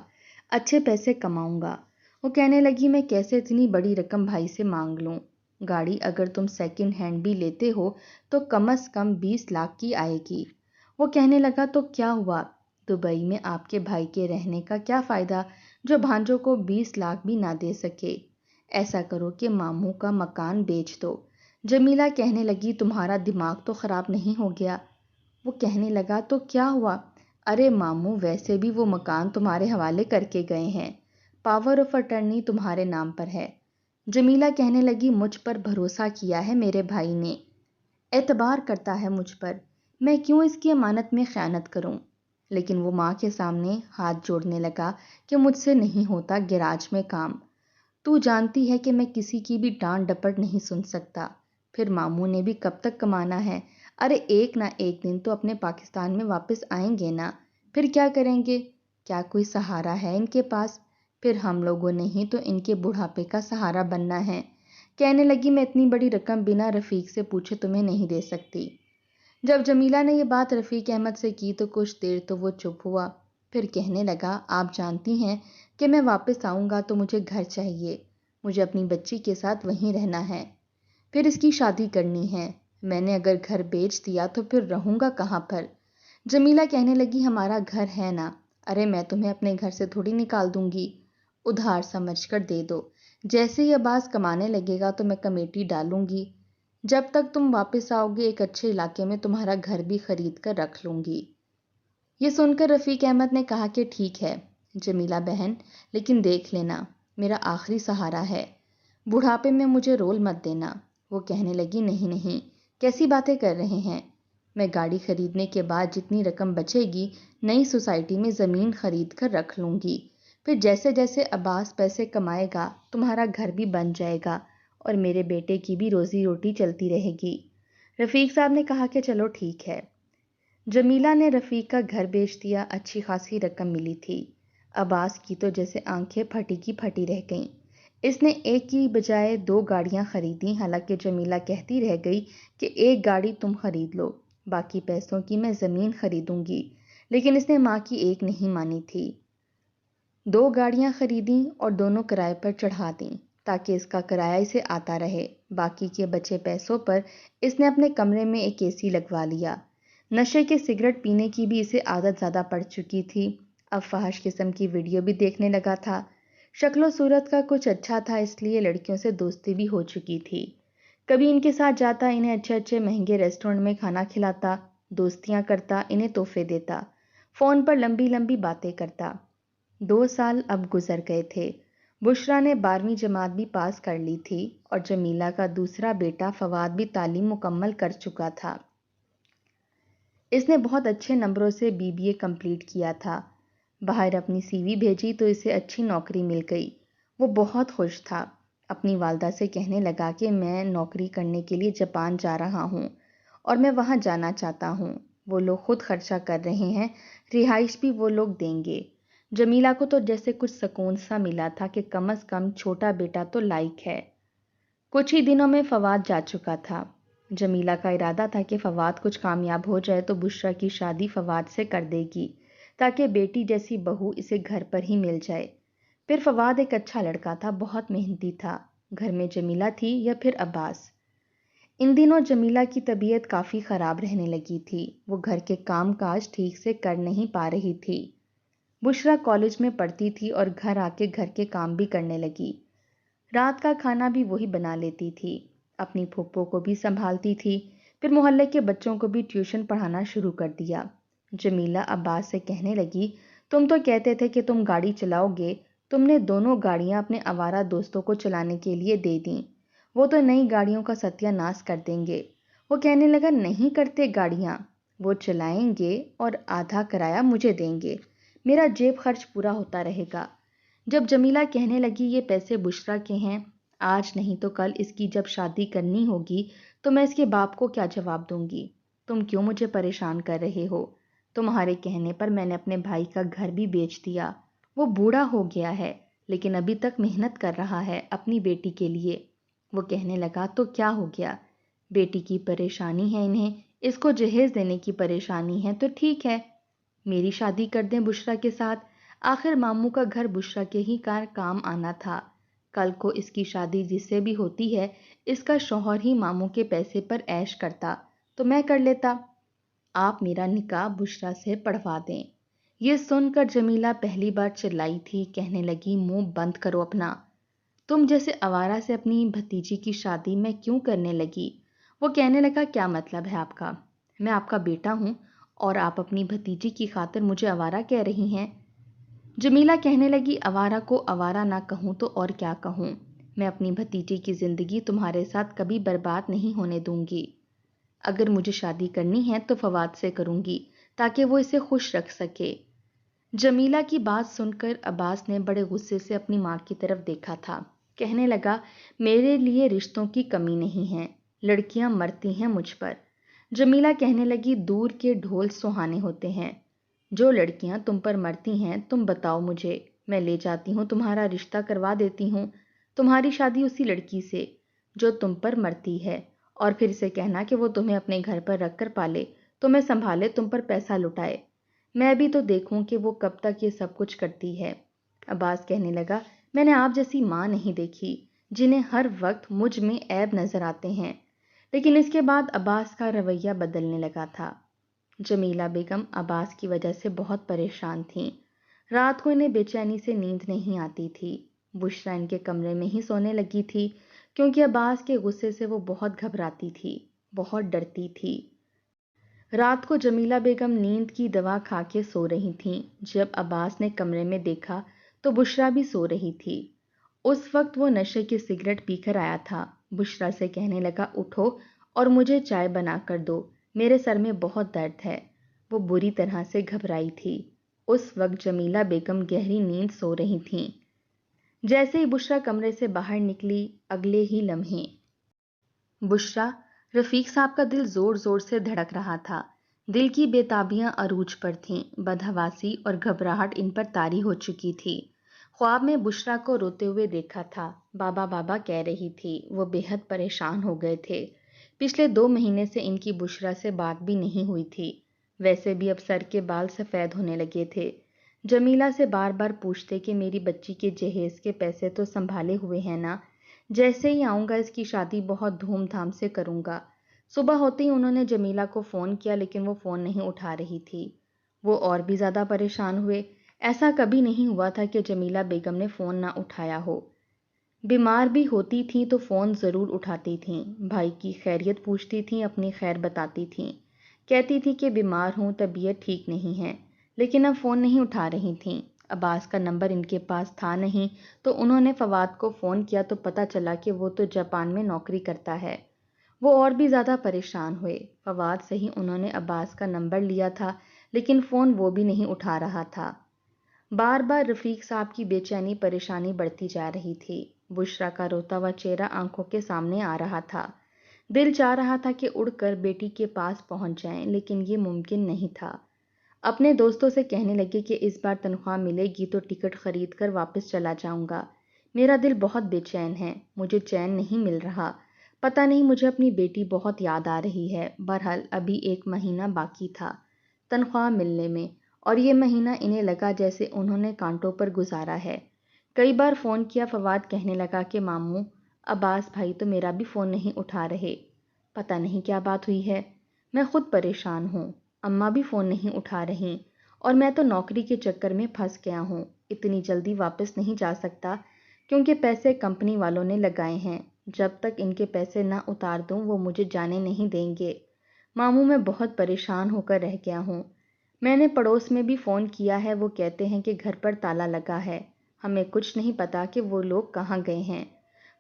اچھے پیسے کماؤں گا۔ وہ کہنے لگی میں کیسے اتنی بڑی رقم بھائی سے مانگ لوں؟ گاڑی اگر تم سیکنڈ ہینڈ بھی لیتے ہو تو کم از کم 20 لاکھ کی آئے گی۔ وہ کہنے لگا تو کیا ہوا، دبئی میں آپ کے بھائی کے رہنے کا کیا فائدہ جو بھانجوں کو 20 لاکھ بھی نہ دے سکے؟ ایسا کرو کہ ماموں کا مکان بیچ دو۔ جمیلہ کہنے لگی تمہارا دماغ تو خراب نہیں ہو گیا؟ وہ کہنے لگا تو کیا ہوا، ارے ماموں ویسے بھی وہ مکان تمہارے حوالے کر کے گئے ہیں، پاور آف اٹرنی تمہارے نام پر ہے۔ جمیلہ کہنے لگی مجھ پر بھروسہ کیا ہے میرے بھائی نے، اعتبار کرتا ہے مجھ پر، میں کیوں اس کی امانت میں خیانت کروں؟ لیکن وہ ماں کے سامنے ہاتھ جوڑنے لگا کہ مجھ سے نہیں ہوتا گیراج میں کام، تو جانتی ہے کہ میں کسی کی بھی ڈانٹ ڈپٹ نہیں سن سکتا، پھر ماموں نے بھی کب تک کمانا ہے؟ ارے ایک نہ ایک دن تو اپنے پاکستان میں واپس آئیں گے نا، پھر کیا کریں گے؟ کیا کوئی سہارا ہے ان کے پاس؟ پھر ہم لوگوں نے ہی تو ان کے بڑھاپے کا سہارا بننا ہے۔ کہنے لگی میں اتنی بڑی رقم بنا رفیق سے پوچھے تمہیں نہیں دے سکتی۔ جب جمیلہ نے یہ بات رفیق احمد سے کی تو کچھ دیر تو وہ چپ ہوا، پھر کہنے لگا آپ جانتی ہیں کہ میں واپس آؤں گا تو مجھے گھر چاہیے، مجھے اپنی بچی کے ساتھ وہیں رہنا ہے، پھر اس کی شادی کرنی ہے، میں نے اگر گھر بیچ دیا تو پھر رہوں گا کہاں پر؟ جمیلہ کہنے لگی ہمارا گھر ہے نا، ارے میں تمہیں اپنے گھر سے تھوڑی نکال دوں گی، ادھار سمجھ کر دے دو، جیسے ہی عباس کمانے لگے گا تو میں کمیٹی ڈالوں گی، جب تک تم واپس آؤ گے ایک اچھے علاقے میں تمہارا گھر بھی خرید کر رکھ لوں گی۔ یہ سن کر رفیق احمد نے کہا کہ ٹھیک ہے جمیلہ بہن، لیکن دیکھ لینا میرا آخری سہارا ہے، بڑھاپے میں مجھے رول مت دینا۔ وہ کہنے لگی نہیں نہیں، کیسی باتیں کر رہے ہیں، میں گاڑی خریدنے کے بعد جتنی رقم بچے گی نئی سوسائٹی میں زمین خرید کر رکھ لوں گی، پھر جیسے جیسے عباس پیسے کمائے گا تمہارا گھر بھی بن جائے گا اور میرے بیٹے کی بھی روزی روٹی چلتی رہے گی۔ رفیق صاحب نے کہا کہ چلو ٹھیک ہے۔ جمیلہ نے رفیق کا گھر بیچ دیا، اچھی خاصی رقم ملی تھی۔ عباس کی تو جیسے آنکھیں پھٹی کی پھٹی رہ گئیں۔ اس نے ایک کی بجائے 2 گاڑیاں خریدیں، حالانکہ جمیلہ کہتی رہ گئی کہ ایک گاڑی تم خرید لو، باقی پیسوں کی میں زمین خریدوں گی، لیکن اس نے ماں کی ایک نہیں مانی تھی۔ 2 گاڑیاں خریدیں اور دونوں کرائے پر چڑھا دیں تاکہ اس کا کرایہ اسے آتا رہے۔ باقی کے بچے پیسوں پر اس نے اپنے کمرے میں ایک اے سی لگوا لیا۔ نشے کے سگریٹ پینے کی بھی اسے عادت زیادہ پڑ چکی تھی، اب فحش قسم کی ویڈیو بھی دیکھنے لگا تھا۔ شکل و صورت کا کچھ اچھا تھا، اس لیے لڑکیوں سے دوستی بھی ہو چکی تھی۔ کبھی ان کے ساتھ جاتا، انہیں اچھے اچھے مہنگے ریسٹورنٹ میں کھانا کھلاتا، دوستیاں کرتا، انہیں تحفے دیتا، فون پر لمبی لمبی باتیں کرتا۔ 2 سال اب گزر گئے تھے۔ بشریٰ نے 12ویں جماعت بھی پاس کر لی تھی اور جمیلہ کا دوسرا بیٹا فواد بھی تعلیم مکمل کر چکا تھا۔ اس نے بہت اچھے نمبروں سے BBA کمپلیٹ کیا تھا۔ باہر اپنی CV بھیجی تو اسے اچھی نوکری مل گئی۔ وہ بہت خوش تھا۔ اپنی والدہ سے کہنے لگا کہ میں نوکری کرنے کے لیے جاپان جا رہا ہوں اور میں وہاں جانا چاہتا ہوں۔ وہ لوگ خود خرچہ کر رہے ہیں، رہائش بھی وہ لوگ دیں گے۔ جمیلہ کو تو جیسے کچھ سکون سا ملا تھا کہ کم از کم چھوٹا بیٹا تو لائق ہے۔ کچھ ہی دنوں میں فواد جا چکا تھا۔ جمیلہ کا ارادہ تھا کہ فواد کچھ کامیاب ہو جائے تو بشریٰ کی شادی فواد سے کر دے گی تاکہ بیٹی جیسی بہو اسے گھر پر ہی مل جائے۔ پھر فواد ایک اچھا لڑکا تھا، بہت محنتی تھا۔ گھر میں جمیلہ تھی یا پھر عباس۔ ان دنوں جمیلہ کی طبیعت کافی خراب رہنے لگی تھی، وہ گھر کے کام کاج ٹھیک سے کر نہیں پا رہی تھی۔ بشریٰ کالج میں پڑھتی تھی اور گھر آ کے گھر کے کام بھی کرنے لگی۔ رات کا کھانا بھی وہی بنا لیتی تھی، اپنی پھپھو کو بھی سنبھالتی تھی، پھر محلے کے بچوں کو بھی ٹیوشن پڑھانا شروع کر دیا۔ جمیلہ عباس سے کہنے لگی، تم تو کہتے تھے کہ تم گاڑی چلاؤ گے، تم نے دونوں گاڑیاں اپنے آوارہ دوستوں کو چلانے کے لیے دے دیں، وہ تو نئی گاڑیوں کا ستیہ ناش کر دیں گے۔ وہ کہنے لگا، نہیں کرتے گاڑیاں، وہ چلائیں گے اور آدھا کرایہ مجھے دیں گے، میرا جیب خرچ پورا ہوتا رہے گا۔ جب جمیلہ کہنے لگی یہ پیسے بشریٰ کے ہیں، آج نہیں تو کل اس کی جب شادی کرنی ہوگی تو میں اس کے باپ کو کیا جواب دوں گی؟ تم کیوں مجھے پریشان کر رہے ہو؟ تمہارے کہنے پر میں نے اپنے بھائی کا گھر بھی بیچ دیا، وہ بوڑھا ہو گیا ہے لیکن ابھی تک محنت کر رہا ہے اپنی بیٹی کے لیے۔ وہ کہنے لگا، تو کیا ہو گیا؟ بیٹی کی پریشانی ہے، انہیں اس کو جہیز دینے کی پریشانی ہے تو ٹھیک ہے، میری شادی کر دیں بشریٰ کے ساتھ۔ آخر ماموں کا گھر بشریٰ کے ہی کام آنا تھا۔ کل کو اس کی شادی جس سے بھی ہوتی ہے، اس کا شوہر ہی ماموں کے پیسے پر عیش کرتا تو میں کر لیتا۔ آپ میرا نکاح بشریٰ سے پڑھوا دیں۔ یہ سن کر جمیلہ پہلی بار چلائی تھی، کہنے لگی، منہ بند کرو اپنا، تم جیسے آوارہ سے اپنی بھتیجی کی شادی میں کیوں کرنے لگی؟ وہ کہنے لگا، کیا مطلب ہے آپ کا؟ میں آپ کا بیٹا ہوں اور آپ اپنی بھتیجی کی خاطر مجھے آوارہ کہہ رہی ہیں؟ جمیلہ کہنے لگی، آوارہ کو آوارہ نہ کہوں تو اور کیا کہوں؟ میں اپنی بھتیجی کی زندگی تمہارے ساتھ کبھی برباد نہیں ہونے دوں گی۔ اگر مجھے شادی کرنی ہے تو فواد سے کروں گی تاکہ وہ اسے خوش رکھ سکے۔ جمیلہ کی بات سن کر عباس نے بڑے غصے سے اپنی ماں کی طرف دیکھا تھا، کہنے لگا، میرے لیے رشتوں کی کمی نہیں ہے، لڑکیاں مرتی ہیں مجھ پر۔ جمیلہ کہنے لگی، دور کے ڈھول سہانے ہوتے ہیں، جو لڑکیاں تم پر مرتی ہیں تم بتاؤ مجھے، میں لے جاتی ہوں، تمہارا رشتہ کروا دیتی ہوں، تمہاری شادی اسی لڑکی سے جو تم پر مرتی ہے، اور پھر اسے کہنا کہ وہ تمہیں اپنے گھر پر رکھ کر پالے، تمہیں سنبھالے، تم پر پیسہ لٹائے، میں بھی تو دیکھوں کہ وہ کب تک یہ سب کچھ کرتی ہے۔ عباس کہنے لگا، میں نے آپ جیسی ماں نہیں دیکھی جنہیں ہر وقت مجھ میں عیب نظر آتے ہیں۔ لیکن اس کے بعد عباس کا رویہ بدلنے لگا تھا۔ جمیلہ بیگم عباس کی وجہ سے بہت پریشان تھیں۔ رات کو انہیں بے چینی سے نیند نہیں آتی تھی۔ بشریٰ ان کے کمرے میں ہی سونے لگی تھی کیونکہ عباس کے غصے سے وہ بہت گھبراتی تھی، بہت ڈرتی تھی۔ رات کو جمیلہ بیگم نیند کی دوا کھا کے سو رہی تھیں۔ جب عباس نے کمرے میں دیکھا تو بشریٰ بھی سو رہی تھی۔ اس وقت وہ نشے کی سگریٹ پی کر آیا تھا۔ بشریٰ سے کہنے لگا، اٹھو اور مجھے چائے بنا کر دو، میرے سر میں بہت درد ہے۔ وہ بری طرح سے گھبرائی تھی۔ اس وقت جمیلہ بیگم گہری نیند سو رہی تھیں۔ جیسے ہی بشریٰ کمرے سے باہر نکلی، اگلے ہی لمحے، بشریٰ رفیق صاحب کا دل زور زور سے دھڑک رہا تھا۔ دل کی بےتابیاں عروج پر تھیں، بدحواسی اور گھبراہٹ ان پر طاری ہو چکی تھی۔ خواب میں بشرا کو روتے ہوئے دیکھا تھا، بابا بابا کہہ رہی تھی۔ وہ بے حد پریشان ہو گئے تھے۔ پچھلے 2 مہینے سے ان کی بشرا سے بات بھی نہیں ہوئی تھی۔ ویسے بھی اب سر کے بال سفید ہونے لگے تھے۔ جمیلہ سے بار بار پوچھتے کہ میری بچی کے جہیز کے پیسے تو سنبھالے ہوئے ہیں نا، جیسے ہی آؤں گا اس کی شادی بہت دھوم دھام سے کروں گا۔ صبح ہوتے ہی انہوں نے جمیلہ کو فون کیا، لیکن وہ فون نہیں اٹھا رہی تھی۔ وہ اور بھی زیادہ پریشان ہوئے۔ ایسا کبھی نہیں ہوا تھا کہ جمیلہ بیگم نے فون نہ اٹھایا ہو۔ بیمار بھی ہوتی تھیں تو فون ضرور اٹھاتی تھیں، بھائی کی خیریت پوچھتی تھیں، اپنی خیر بتاتی تھیں، کہتی تھی کہ بیمار ہوں، طبیعت ٹھیک نہیں ہے، لیکن اب فون نہیں اٹھا رہی تھیں۔ عباس کا نمبر ان کے پاس تھا نہیں، تو انہوں نے فواد کو فون کیا تو پتہ چلا کہ وہ تو جاپان میں نوکری کرتا ہے۔ وہ اور بھی زیادہ پریشان ہوئے۔ فواد سے ہی انہوں نے عباس کا نمبر لیا تھا، لیکن فون وہ بھی نہیں اٹھا رہا تھا۔ بار بار رفیق صاحب کی بے چینی پریشانی بڑھتی جا رہی تھی۔ بشرا کا روتا ہوا چہرہ آنکھوں کے سامنے آ رہا تھا۔ دل چاہ رہا تھا کہ اڑ کر بیٹی کے پاس پہنچ جائیں، لیکن یہ ممکن نہیں تھا۔ اپنے دوستوں سے کہنے لگے کہ اس بار تنخواہ ملے گی تو ٹکٹ خرید کر واپس چلا جاؤں گا۔ میرا دل بہت بے چین ہے، مجھے چین نہیں مل رہا۔ پتہ نہیں، مجھے اپنی بیٹی بہت یاد آ رہی ہے۔ بہرحال ابھی 1 مہینہ باقی تھا تنخواہ ملنے میں، اور یہ مہینہ انہیں لگا جیسے انہوں نے کانٹوں پر گزارا ہے۔ کئی بار فون کیا، فواد کہنے لگا کہ ماموں، عباس بھائی تو میرا بھی فون نہیں اٹھا رہے۔ پتہ نہیں کیا بات ہوئی ہے، میں خود پریشان ہوں۔ اماں بھی فون نہیں اٹھا رہی، اور میں تو نوکری کے چکر میں پھنس گیا ہوں۔ اتنی جلدی واپس نہیں جا سکتا کیونکہ پیسے کمپنی والوں نے لگائے ہیں۔ جب تک ان کے پیسے نہ اتار دوں وہ مجھے جانے نہیں دیں گے۔ ماموں میں بہت پریشان ہو کر رہ گیا ہوں۔ میں نے پڑوس میں بھی فون کیا ہے، وہ کہتے ہیں کہ گھر پر تالا لگا ہے، ہمیں کچھ نہیں پتا کہ وہ لوگ کہاں گئے ہیں۔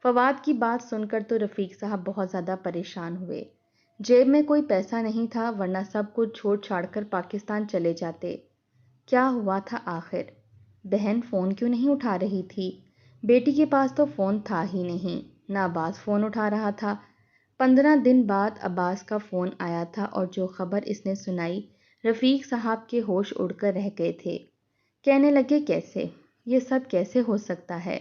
فواد کی بات سن کر تو رفیق صاحب بہت زیادہ پریشان ہوئے۔ جیب میں کوئی پیسہ نہیں تھا، ورنہ سب کچھ چھوڑ چھاڑ کر پاکستان چلے جاتے۔ کیا ہوا تھا آخر؟ بہن فون کیوں نہیں اٹھا رہی تھی؟ بیٹی کے پاس تو فون تھا ہی نہیں، نہ عباس فون اٹھا رہا تھا۔ 15 دن بعد عباس کا فون آیا تھا، اور جو خبر اس نے سنائی، رفیق صاحب کے ہوش اڑ کر رہ گئے تھے۔ کہنے لگے کیسے؟ یہ سب کیسے ہو سکتا ہے؟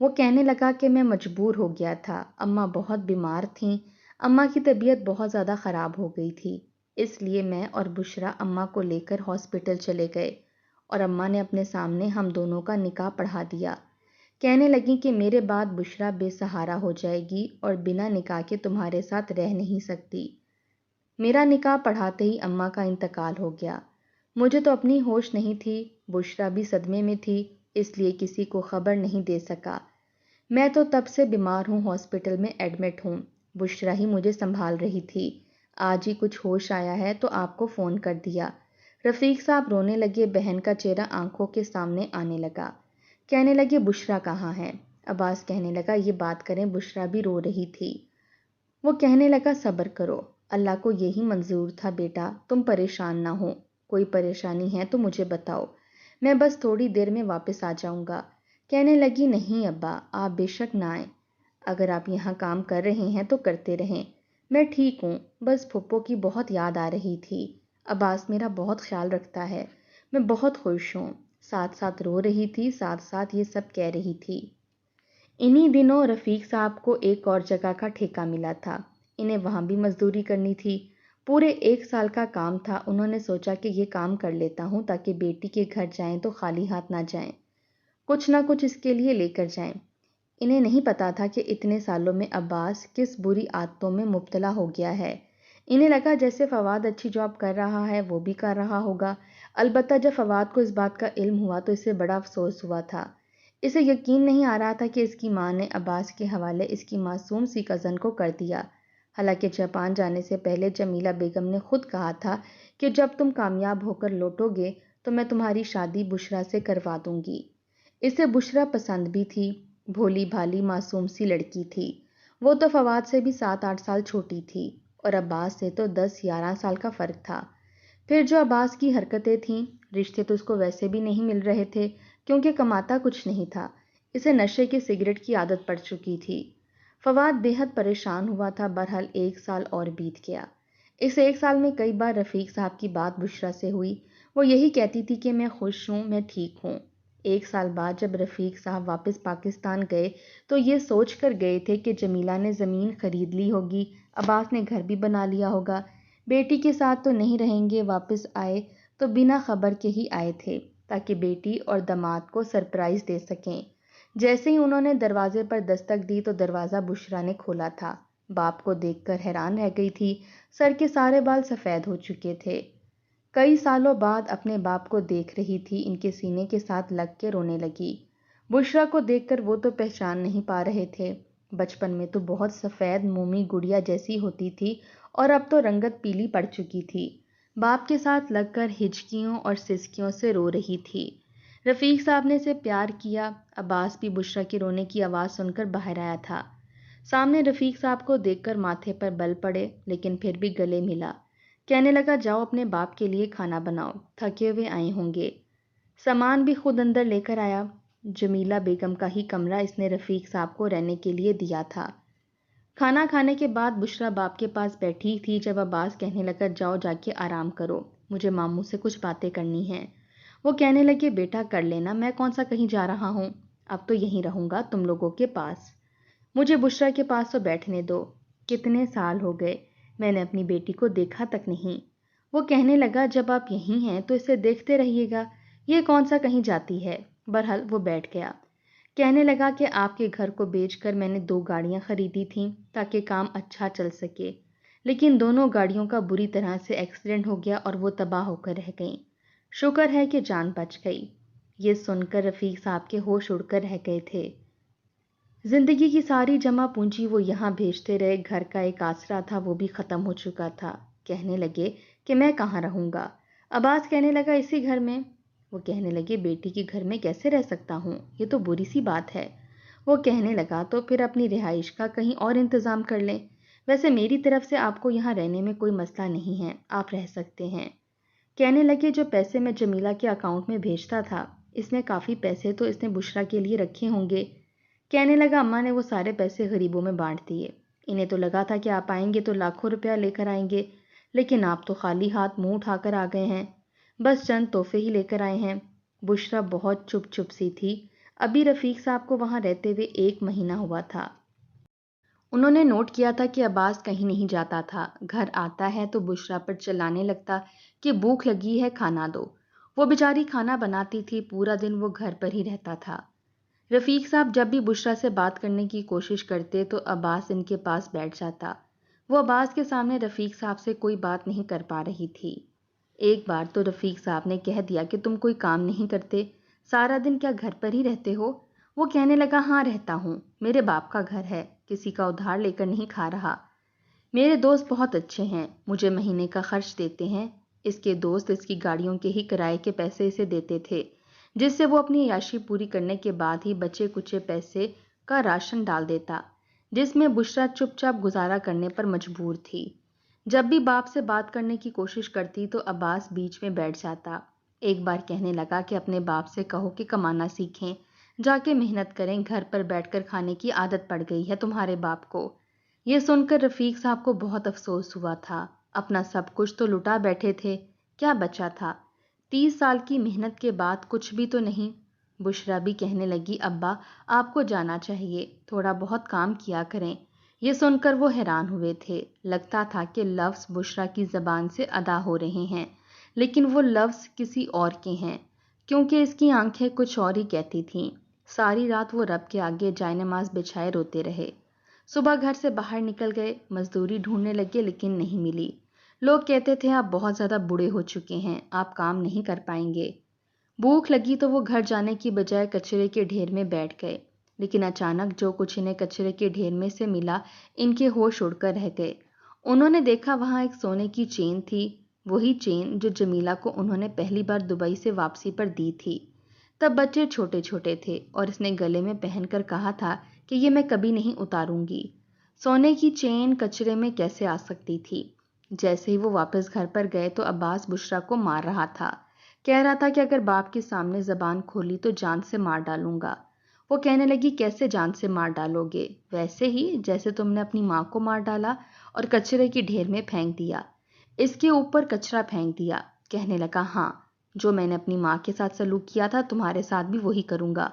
وہ کہنے لگا کہ میں مجبور ہو گیا تھا، اماں بہت بیمار تھیں، اماں کی طبیعت بہت زیادہ خراب ہو گئی تھی، اس لیے میں اور بشرا اماں کو لے کر ہاسپٹل چلے گئے، اور اماں نے اپنے سامنے ہم دونوں کا نکاح پڑھا دیا۔ کہنے لگیں کہ میرے بعد بشرا بے سہارا ہو جائے گی اور بنا نکاح کے تمہارے ساتھ رہ نہیں سکتی۔ میرا نکاح پڑھاتے ہی اماں کا انتقال ہو گیا۔ مجھے تو اپنی ہوش نہیں تھی، بشرا بھی صدمے میں تھی، اس لیے کسی کو خبر نہیں دے سکا۔ میں تو تب سے بیمار ہوں، ہاسپٹل میں ایڈمٹ ہوں، بشرا ہی مجھے سنبھال رہی تھی۔ آج ہی کچھ ہوش آیا ہے تو آپ کو فون کر دیا۔ رفیق صاحب رونے لگے، بہن کا چہرہ آنکھوں کے سامنے آنے لگا۔ کہنے لگے بشرا کہاں ہے؟ عباس کہنے لگا یہ بات کریں، بشرا بھی رو رہی تھی۔ وہ کہنے لگا صبر کرو، اللہ کو یہی منظور تھا بیٹا، تم پریشان نہ ہو، کوئی پریشانی ہے تو مجھے بتاؤ، میں بس تھوڑی دیر میں واپس آ جاؤں گا۔ کہنے لگی نہیں ابا، آپ بے شک نہ آئیں، اگر آپ یہاں کام کر رہے ہیں تو کرتے رہیں، میں ٹھیک ہوں، بس پھپھو کی بہت یاد آ رہی تھی، عباس میرا بہت خیال رکھتا ہے، میں بہت خوش ہوں۔ ساتھ ساتھ رو رہی تھی، ساتھ ساتھ یہ سب کہہ رہی تھی۔ انہی دنوں رفیق صاحب کو ایک اور جگہ کا ٹھیکہ ملا تھا، انہیں وہاں بھی مزدوری کرنی تھی۔ پورے 1 سال کا کام تھا، انہوں نے سوچا کہ یہ کام کر لیتا ہوں تاکہ بیٹی کے گھر جائیں تو خالی ہاتھ نہ جائیں، کچھ نہ کچھ اس کے لیے لے کر جائیں۔ انہیں نہیں پتا تھا کہ اتنے سالوں میں عباس کس بری عادتوں میں مبتلا ہو گیا ہے۔ انہیں لگا جیسے فواد اچھی جاب کر رہا ہے وہ بھی کر رہا ہوگا، البتہ جب فواد کو اس بات کا علم ہوا تو اسے بڑا افسوس ہوا تھا۔ اسے یقین نہیں آ رہا تھا کہ اس کی ماں نے عباس کے حوالے اس کی معصوم سی کزن کو کر دیا، حالانکہ جاپان جانے سے پہلے جمیلہ بیگم نے خود کہا تھا کہ جب تم کامیاب ہو کر لوٹو گے تو میں تمہاری شادی بشرا سے کروا دوں گی۔ اسے بشرا پسند بھی تھی، بھولی بھالی معصوم سی لڑکی تھی۔ وہ تو فواد سے بھی 7-8 سال چھوٹی تھی، اور عباس سے تو 10-11 سال کا فرق تھا۔ پھر جو عباس کی حرکتیں تھیں، رشتے تو اس کو ویسے بھی نہیں مل رہے تھے کیونکہ کماتا کچھ نہیں تھا، اسے نشے کی سگریٹ کی عادت پڑ چکی تھی۔ فواد بے حد پریشان ہوا تھا۔ بہرحال 1 سال اور بیت گیا۔ اس 1 سال میں کئی بار رفیق صاحب کی بات بشریٰ سے ہوئی۔ وہ یہی کہتی تھی کہ میں خوش ہوں، میں ٹھیک ہوں۔ 1 سال بعد جب رفیق صاحب واپس پاکستان گئے تو یہ سوچ کر گئے تھے کہ جمیلہ نے زمین خرید لی ہوگی، عباس نے گھر بھی بنا لیا ہوگا، بیٹی کے ساتھ تو نہیں رہیں گے۔ واپس آئے تو بنا خبر کے ہی آئے تھے تاکہ بیٹی اور داماد کو سرپرائز دے سکیں۔ جیسے ہی انہوں نے دروازے پر دستک دی تو دروازہ بشریٰ نے کھولا تھا۔ باپ کو دیکھ کر حیران رہ گئی تھی۔ سر کے سارے بال سفید ہو چکے تھے۔ کئی سالوں بعد اپنے باپ کو دیکھ رہی تھی، ان کے سینے کے ساتھ لگ کے رونے لگی۔ بشریٰ کو دیکھ کر وہ تو پہچان نہیں پا رہے تھے۔ بچپن میں تو بہت سفید مومی گڑیا جیسی ہوتی تھی اور اب تو رنگت پیلی پڑ چکی تھی۔ باپ کے ساتھ لگ کر ہچکیوں اور سسکیوں سے رو رہی تھی۔ رفیق صاحب نے اسے پیار کیا۔ عباس بھی بشریٰ کے رونے کی آواز سن کر باہر آیا تھا۔ سامنے رفیق صاحب کو دیکھ کر ماتھے پر بل پڑے، لیکن پھر بھی گلے ملا۔ کہنے لگا جاؤ اپنے باپ کے لیے کھانا بناؤ، تھکے ہوئے آئے ہوں گے۔ سامان بھی خود اندر لے کر آیا۔ جمیلہ بیگم کا ہی کمرہ اس نے رفیق صاحب کو رہنے کے لیے دیا تھا۔ کھانا کھانے کے بعد بشریٰ باپ کے پاس بیٹھی تھی جب عباس کہنے لگا جاؤ جا کے آرام کرو، مجھے ماموں سے کچھ باتیں کرنی ہیں۔ وہ کہنے لگے بیٹا کر لینا، میں کون سا کہیں جا رہا ہوں، اب تو یہیں رہوں گا تم لوگوں کے پاس۔ مجھے بشریٰ کے پاس تو بیٹھنے دو، کتنے سال ہو گئے میں نے اپنی بیٹی کو دیکھا تک نہیں۔ وہ کہنے لگا جب آپ یہیں ہیں تو اسے دیکھتے رہیے گا، یہ کون سا کہیں جاتی ہے۔ بہرحال وہ بیٹھ گیا۔ کہنے لگا کہ آپ کے گھر کو بیچ کر میں نے 2 گاڑیاں خریدی تھیں تاکہ کام اچھا چل سکے، لیکن دونوں گاڑیوں کا بری طرح سے ایکسیڈنٹ ہو گیا اور وہ تباہ ہو کر رہ گئیں۔ شکر ہے کہ جان بچ گئی۔ یہ سن کر رفیق صاحب کے ہوش اڑ کر رہ گئے تھے۔ زندگی کی ساری جمع پونجی وہ یہاں بھیجتے رہے، گھر کا ایک آسرا تھا وہ بھی ختم ہو چکا تھا۔ کہنے لگے کہ میں کہاں رہوں گا۔ عباس کہنے لگا اسی گھر میں۔ وہ کہنے لگے بیٹی کے گھر میں کیسے رہ سکتا ہوں، یہ تو بری سی بات ہے۔ وہ کہنے لگا تو پھر اپنی رہائش کا کہیں اور انتظام کر لیں، ویسے میری طرف سے آپ کو یہاں رہنے میں کوئی مسئلہ نہیں ہے، آپ رہ سکتے ہیں۔ کہنے لگے جو پیسے میں جمیلہ کے اکاؤنٹ میں بھیجتا تھا اس میں کافی پیسے تو اس نے بشریٰ کے لیے رکھے ہوں گے۔ کہنے لگا اماں نے وہ سارے پیسے غریبوں میں بانٹ دیے، انہیں تو لگا تھا کہ آپ آئیں گے تو لاکھوں روپیہ لے کر آئیں گے، لیکن آپ تو خالی ہاتھ منہ اٹھا کر آ گئے ہیں، بس چند تحفے ہی لے کر آئے ہیں۔ بشریٰ بہت چپ چپ سی تھی، ابھی رفیق صاحب کو وہاں رہتے ہوئے 1 مہینہ ہوا تھا۔ انہوں نے نوٹ کیا تھا کہ عباس کہیں نہیں جاتا تھا، گھر آتا ہے تو بشریٰ پر چلانے لگتا کہ بھوک لگی ہے کھانا دو۔ وہ بیچاری کھانا بناتی تھی، پورا دن وہ گھر پر ہی رہتا تھا۔ رفیق صاحب جب بھی بشریٰ سے بات کرنے کی کوشش کرتے تو عباس ان کے پاس بیٹھ جاتا۔ وہ عباس کے سامنے رفیق صاحب سے کوئی بات نہیں کر پا رہی تھی۔ ایک بار تو رفیق صاحب نے کہہ دیا کہ تم کوئی کام نہیں کرتے، سارا دن کیا گھر پر ہی رہتے ہو؟ وہ کہنے لگا ہاں رہتا ہوں، میرے باپ کا گھر ہے، کسی کا ادھار لے کر نہیں کھا رہا۔ میرے دوست بہت اچھے ہیں، مجھے مہینے کا خرچ دیتے ہیں۔ اس کے دوست اس کی گاڑیوں کے ہی کرائے کے پیسے اسے دیتے تھے، جس سے وہ اپنی عیاشی پوری کرنے کے بعد ہی بچے کچے پیسے کا راشن ڈال دیتا، جس میں بشریٰ چپ چاپ گزارا کرنے پر مجبور تھی۔ جب بھی باپ سے بات کرنے کی کوشش کرتی تو عباس بیچ میں بیٹھ جاتا۔ ایک بار کہنے لگا کہ اپنے باپ سے کہو کہ کمانا سیکھیں، جا کے محنت کریں، گھر پر بیٹھ کر کھانے کی عادت پڑ گئی ہے تمہارے باپ کو۔ یہ سن کر رفیق صاحب کو بہت افسوس ہوا تھا، اپنا سب کچھ تو لٹا بیٹھے تھے، کیا بچا تھا؟ 30 سال کی محنت کے بعد کچھ بھی تو نہیں۔ بشریٰ بھی کہنے لگی ابا آپ کو جانا چاہیے، تھوڑا بہت کام کیا کریں۔ یہ سن کر وہ حیران ہوئے تھے، لگتا تھا کہ لفظ بشریٰ کی زبان سے ادا ہو رہے ہیں، لیکن وہ لفظ کسی اور کے ہیں، کیونکہ اس کی آنکھیں کچھ اور ہی کہتی تھیں۔ ساری رات وہ رب کے آگے جائے نماز بچھائے روتے رہے۔ صبح گھر سے باہر نکل گئے، مزدوری ڈھونڈنے لگے لیکن نہیں ملی۔ لوگ کہتے تھے آپ بہت زیادہ بوڑھے ہو چکے ہیں، آپ کام نہیں کر پائیں گے۔ بھوک لگی تو وہ گھر جانے کی بجائے کچرے کے ڈھیر میں بیٹھ گئے، لیکن اچانک جو کچھ انہیں کچرے کے ڈھیر میں سے ملا ان کے ہوش اڑ کر رہ گئے۔ انہوں نے دیکھا وہاں ایک سونے کی چین تھی، وہی چین جو جمیلہ کو انہوں نے پہلی بار دبئی سے واپسی پر دی تھی۔ تب بچے چھوٹے چھوٹے تھے اور اس نے گلے میں پہن کر کہا تھا کہ یہ میں کبھی نہیں اتاروں گی۔ سونے کی چین کچرے میں کیسے آ سکتی تھی؟ جیسے ہی وہ واپس گھر پر گئے تو عباس بشریٰ کو مار رہا تھا، کہہ رہا تھا کہ اگر باپ کے سامنے زبان کھولی تو جان سے مار ڈالوں گا۔ وہ کہنے لگی کیسے جان سے مار ڈالو گے؟ ویسے ہی جیسے تم نے اپنی ماں کو مار ڈالا اور کچرے کی ڈھیر میں پھینک دیا۔ اس کے اوپر کچرا پھینک دیا۔ کہنے لگا ہاں، جو میں نے اپنی ماں کے ساتھ سلوک کیا تھا تمہارے ساتھ بھی وہی کروں گا۔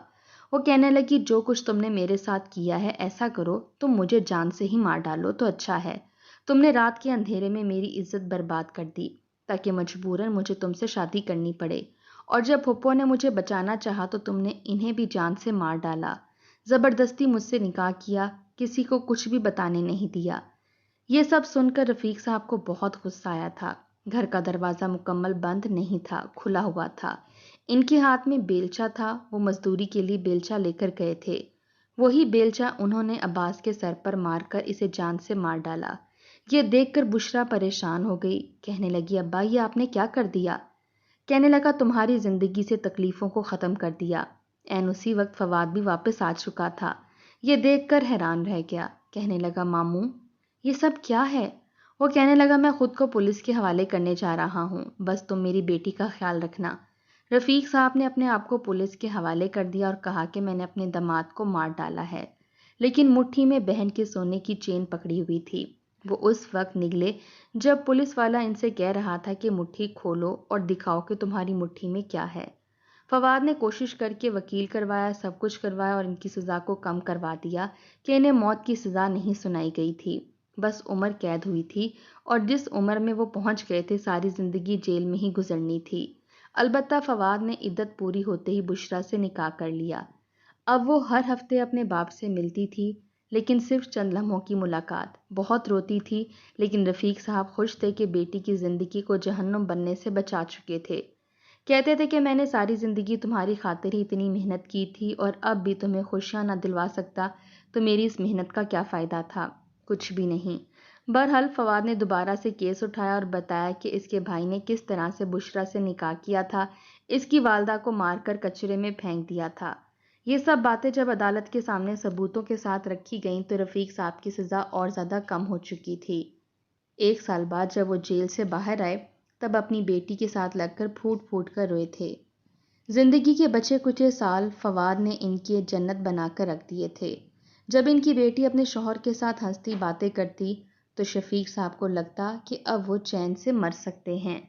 وہ کہنے لگی جو کچھ تم نے میرے ساتھ کیا ہے ایسا کرو تم مجھے جان سے ہی مار ڈالو تو اچھا ہے۔ تم نے رات کے اندھیرے میں میری عزت برباد کر دی تاکہ مجبوراً مجھے تم سے شادی کرنی پڑے، اور جب پھپھو نے مجھے بچانا چاہا تو تم نے انہیں بھی جان سے مار ڈالا۔ زبردستی مجھ سے نکاح کیا، کسی کو کچھ بھی بتانے نہیں دیا۔ یہ سب سن کر رفیق صاحب کو بہت غصہ آیا تھا۔ گھر کا دروازہ مکمل بند نہیں تھا، کھلا ہوا تھا۔ ان کے ہاتھ میں بیلچا تھا، وہ مزدوری کے لیے بیلچا لے کر گئے تھے۔ وہی بیلچا انہوں نے عباس کے سر پر مار کر اسے جان سے مار ڈالا۔ یہ دیکھ کر بشرا پریشان ہو گئی، کہنے لگی ابا یہ آپ نے کیا کر دیا؟ کہنے لگا تمہاری زندگی سے تکلیفوں کو ختم کر دیا۔ عین اسی وقت فواد بھی واپس آ چکا تھا۔ یہ دیکھ کر حیران رہ گیا، کہنے لگا ماموں یہ سب کیا ہے؟ وہ کہنے لگا میں خود کو پولیس کے حوالے کرنے جا رہا ہوں، بس تم میری بیٹی کا خیال رکھنا۔ رفیق صاحب نے اپنے آپ کو پولیس کے حوالے کر دیا اور کہا کہ میں نے اپنے داماد کو مار ڈالا ہے، لیکن مٹھی میں بہن کے سونے کی چین پکڑی ہوئی تھی۔ وہ اس وقت نگلے جب پولیس والا ان سے کہہ رہا تھا کہ مٹھی کھولو اور دکھاؤ کہ تمہاری مٹھی میں کیا ہے۔ فواد نے کوشش کر کے وکیل کروایا، سب کچھ کروایا اور ان کی سزا کو کم کروا دیا کہ انہیں موت کی سزا نہیں سنائی گئی تھی، بس عمر قید ہوئی تھی، اور جس عمر میں وہ پہنچ گئے تھے ساری زندگی جیل میں ہی گزرنی تھی۔ البتہ فواد نے عدت پوری ہوتے ہی بشرا سے نکاح کر لیا۔ اب وہ ہر ہفتے اپنے باپ سے ملتی تھی، لیکن صرف چند لمحوں کی ملاقات۔ بہت روتی تھی، لیکن رفیق صاحب خوش تھے کہ بیٹی کی زندگی کو جہنم بننے سے بچا چکے تھے۔ کہتے تھے کہ میں نے ساری زندگی تمہاری خاطر ہی اتنی محنت کی تھی، اور اب بھی تمہیں خوشیاں نہ دلوا سکتا تو میری اس محنت کا کیا فائدہ تھا؟ کچھ بھی نہیں۔ بہرحال فواد نے دوبارہ سے کیس اٹھایا اور بتایا کہ اس کے بھائی نے کس طرح سے بشرا سے نکاح کیا تھا، اس کی والدہ کو مار کر کچرے میں پھینک دیا تھا۔ یہ سب باتیں جب عدالت کے سامنے ثبوتوں کے ساتھ رکھی گئیں تو رفیق صاحب کی سزا اور زیادہ کم ہو چکی تھی۔ 1 سال بعد جب وہ جیل سے باہر آئے تب اپنی بیٹی کے ساتھ لگ کر پھوٹ پھوٹ کر روئے تھے۔ زندگی کے بچے کچھ سال فواد نے ان کی جنت بنا کر رکھ دیے تھے۔ جب ان کی بیٹی اپنے شوہر کے ساتھ ہنستی باتیں کرتی تو شفیق صاحب کو لگتا کہ اب وہ چین سے مر سکتے ہیں۔